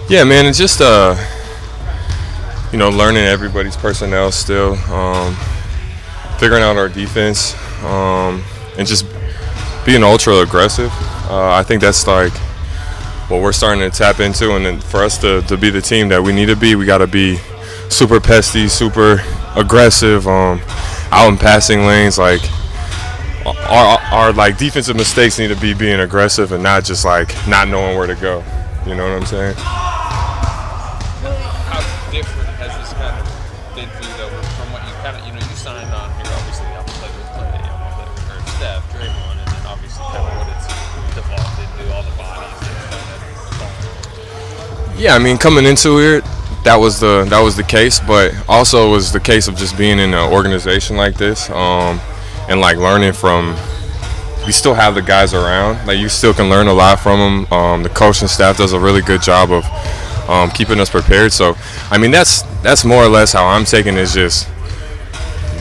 Yeah, man, it's just learning everybody's personnel still, figuring out our defense, and just being ultra aggressive. I think that's like what we're starting to tap into, and then for us to be the team that we need to be, we got to be super pesty, super aggressive, out in passing lanes. Like our like defensive mistakes need to be being aggressive and not just like not knowing where to go. You know what I'm saying? How different has this kind of been for you, though, from what you kind of, you signed on here? Obviously, I'll play with Klay, I'll play with her, Steph, Draymond, and then obviously kind of what it's devolved into, all the bodies that Yeah, I mean, coming into it, that was the case, but also it was the case of just being in an organization like this, and like learning from. We still have the guys around. Like you still can learn a lot from them. The coaching staff does a really good job of keeping us prepared. So, I mean, that's more or less how I'm taking it, is just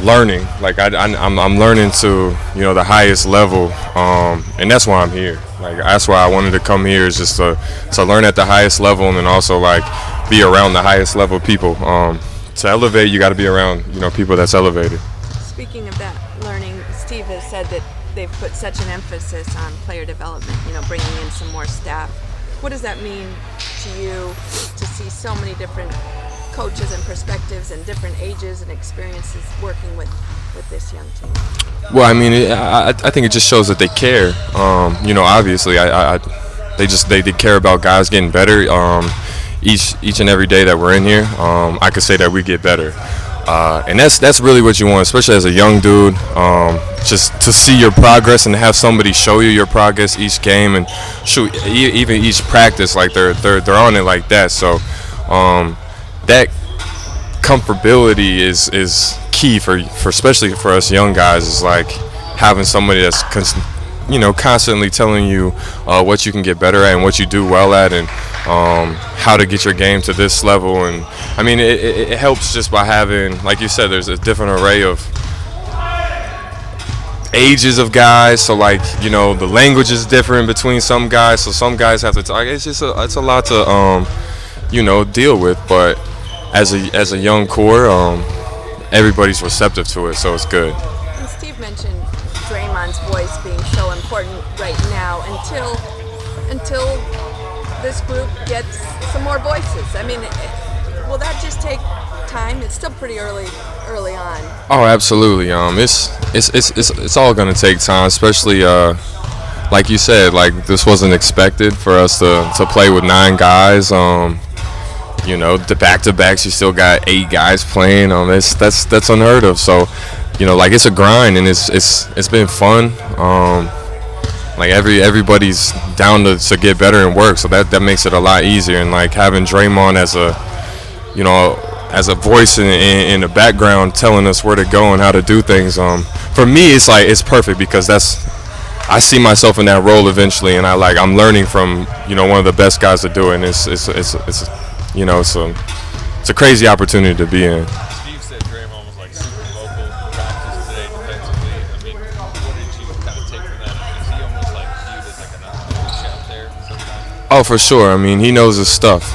learning. Like I'm learning to the highest level, and that's why I'm here. Like that's why I wanted to come here, is just to learn at the highest level, and then also like be around the highest level people. To elevate, you got to be around people that's elevated. Speaking of that learning, Steve has said that they've put such an emphasis on player development, bringing in some more staff. What does that mean to you to see so many different coaches and perspectives and different ages and experiences working with this young team? Well, I mean, I think it just shows that they care. Obviously, they care about guys getting better. Each and every day that we're in here, I could say that we get better. And that's really what you want, especially as a young dude, just to see your progress and have somebody show you your progress each game, and shoot, even each practice, like they're on it like that. So that comfortability is key for especially for us young guys. Is like having somebody that's constantly telling you what you can get better at and what you do well at, and how to get your game to this level. And I mean, it helps just by having, like you said, there's a different array of ages of guys. So like the language is different between some guys. So some guys have to talk. It's a lot to deal with. But as a young core, everybody's receptive to it, so it's good. And Steve mentioned Draymond's voice being so important right now until this group gets some more voices. I mean, will that just take time? It's still pretty early on. Oh, absolutely. It's all gonna take time, especially like you said, like this wasn't expected for us to play with 9 guys. The back-to-backs, you still got 8 guys playing. That's unheard of. So, like it's a grind, and it's been fun. Like everybody's down to get better and work, so that makes it a lot easier. And like having Draymond as a voice in the background telling us where to go and how to do things. For me, it's perfect, because I see myself in that role eventually, and I'm learning from one of the best guys to do it. And it's a crazy opportunity to be in. Steve said Draymond was like super vocal in practice today defensively. I mean, what did you kind of take from that? Is he almost like viewed as like a coach out there sometimes? Oh, for sure. I mean, he knows his stuff.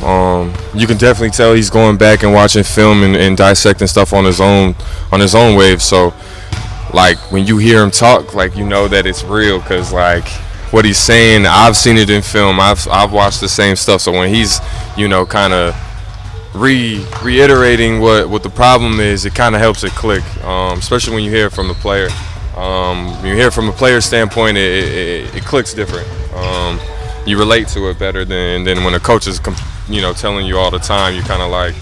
You can definitely tell he's going back and watching film and dissecting stuff on his own wave. So, like when you hear him talk, like that it's real, because like what he's saying, I've seen it in film. I've watched the same stuff. So when he's kind of reiterating what the problem is, it kind of helps it click, especially when you hear it from the player. When you hear it from a player standpoint, it clicks different. You relate to it better than when a coach is telling you all the time. You're kind of like,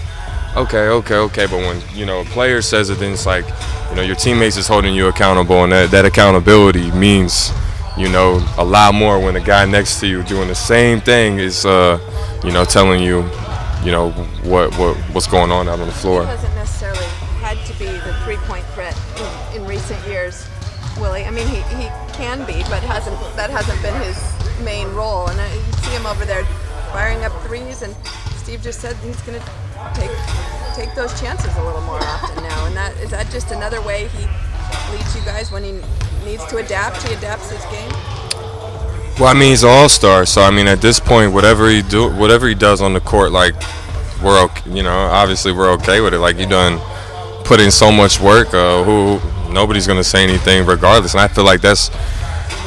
okay. But when a player says it, then it's like your teammates is holding you accountable, and that accountability means a lot more when the guy next to you doing the same thing is telling you what's going on out on the floor. He hasn't necessarily had to be the three-point threat in recent years, Willie. I mean, he can be, but that hasn't been his main role. And you see him over there firing up threes, and Steve just said he's going to take those chances a little more often now. And is that just another way he leads you guys when he needs to adapt? He adapts his game. Well, I mean, he's an all-star, so I mean, at this point, whatever he does on the court, like we're okay. Obviously we're okay with it. Like he done put in so much work. Who nobody's gonna say anything regardless. And I feel like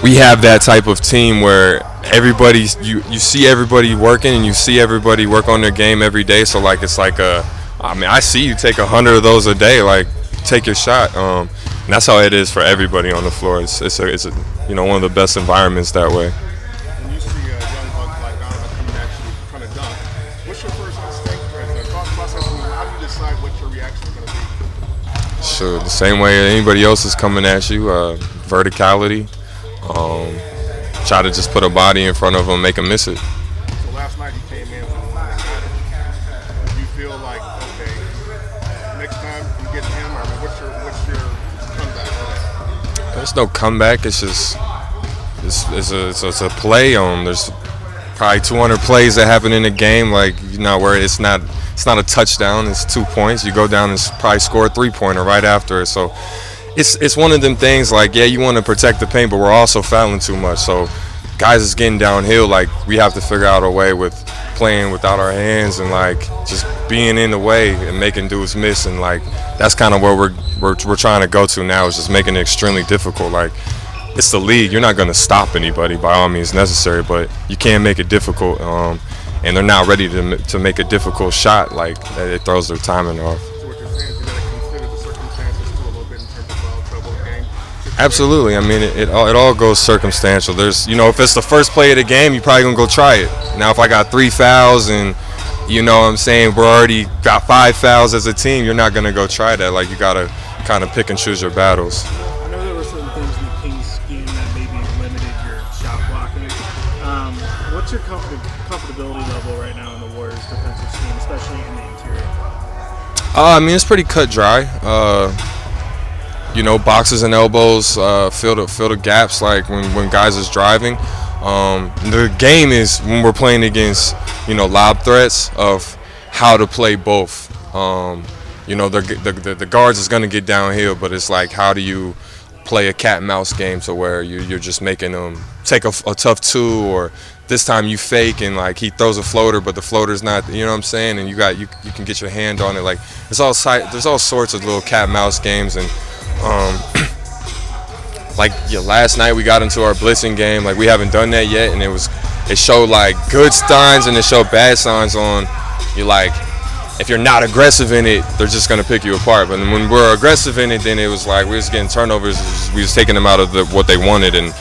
we have that type of team where you see everybody working and you see everybody work on their game every day. So like it's like I see you take 100 of those a day. Like take your shot. And that's how it is for everybody on the floor. It's one of the best environments that way. When you see a young buck like Donovan coming at you trying to dunk, what's your first instinct? Thought process, how do you decide what your reaction is going to be? Sure, the same way anybody else is coming at you. Verticality. Try to just put a body in front of them, make them miss it. So last night you came in for the one and got it. Do you feel like, okay, next time you get him, or what's your comeback for that? There's no comeback. It's just it's a play. There's probably 200 plays that happen in a game. Like where it's not a touchdown. It's 2 points. You go down and probably score a 3-pointer right after it. So it's one of them things. Like you want to protect the paint, but we're also fouling too much. So guys is getting downhill. Like we have to figure out a way with playing without our hands and like just being in the way and making dudes miss. And like that's kind of where we're trying to go to now, is just making it extremely difficult. Like it's the league. You're not going to stop anybody by all means necessary, but you can make it difficult. And they're not ready to make a difficult shot. Like it throws their timing off. So what you're saying is you got to consider the circumstances too a little bit in terms of foul trouble in the game. Absolutely. I mean, it all goes circumstantial. There's, if it's the first play of the game, you're probably gonna go try it. Now, if I got 3 fouls and what I'm saying, we're already got 5 fouls as a team, you're not gonna go try that. Like you gotta kind of pick and choose your battles. I know there were certain things in the Kings scheme that maybe limited your shot blocking. What's your comfortability level right now in the Warriors' defensive scheme, especially in the interior? I mean, it's pretty cut dry. Boxes and elbows, fill the gaps. Like when guys is driving. The game is when we're playing against lob threats of how to play both. The guards is gonna get downhill, but it's like how do you play a cat and mouse game to where you're just making them take a tough 2, or this time you fake and like he throws a floater, but the floater's not, what I'm saying, and you can get your hand on it. Like there's all sorts of little cat and mouse games. And last night we got into our blitzing game. Like we haven't done that yet, and it showed like good signs and it showed bad signs on you. Like if you're not aggressive in it, they're just gonna pick you apart. But when we're aggressive in it, then it was like we was getting turnovers. We was taking them out of what they wanted, and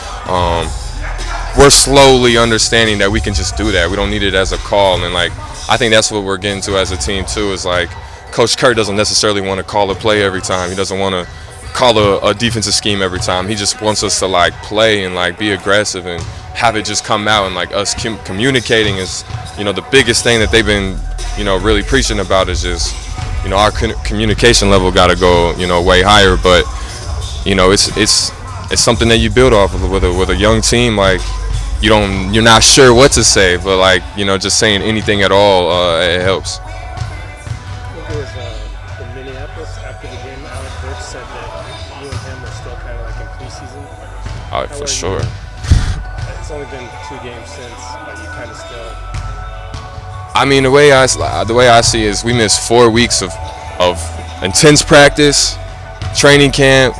we're slowly understanding that we can just do that. We don't need it as a call. And like I think that's what we're getting to as a team too. Is like Coach Kurt doesn't necessarily want to call a play every time. He doesn't want to call a defensive scheme every time. He just wants us to like play and like be aggressive and have it just come out. And like us communicating is the biggest thing that they've been really preaching about is just our communication level got to go way higher. But it's something that you build off of with a young team. Like you're not sure what to say, but like just saying anything at all it helps. In Minneapolis after the game, Alec Burks said that you and him are still kind of like in preseason. Oh, for sure. It's only been 2 games since. Are you kind of still? I mean, the way I see it is we missed 4 weeks of intense practice, training camp,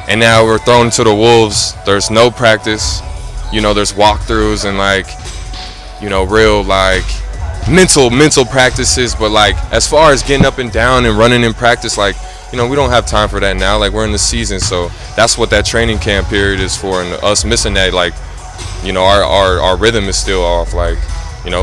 and now we're thrown to the wolves. There's no practice. There's walkthroughs and like, real like mental practices. But like as far as getting up and down and running in practice, like we don't have time for that now. Like we're in the season, so that's what that training camp period is for. And us missing that, like our rhythm is still off. Like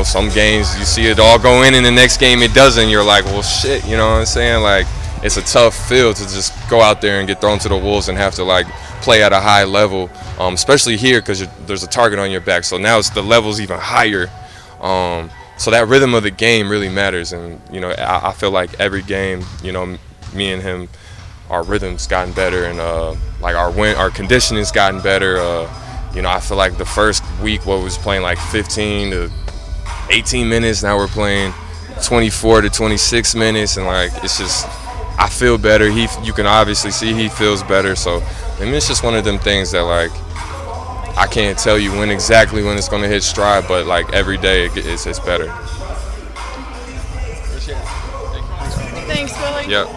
some games you see it all go in, and the next game it doesn't. You're like, well, shit. You know what I'm saying? Like it's a tough field to just go out there and get thrown to the wolves and have to like play at a high level, especially here because there's a target on your back. So now the level's even higher. So that rhythm of the game really matters. And I feel like every game, me and him, our rhythm's gotten better, and like our conditioning's gotten better. I feel like the first week was playing like 15 to 18 minutes. Now we're playing 24 to 26 minutes, and like it's just I feel better. You can obviously see he feels better. So I mean, it's just one of them things that like I can't tell you when exactly when it's going to hit stride, but like every day it's better. Appreciate it. Thank you. Thanks, Willie. Yep.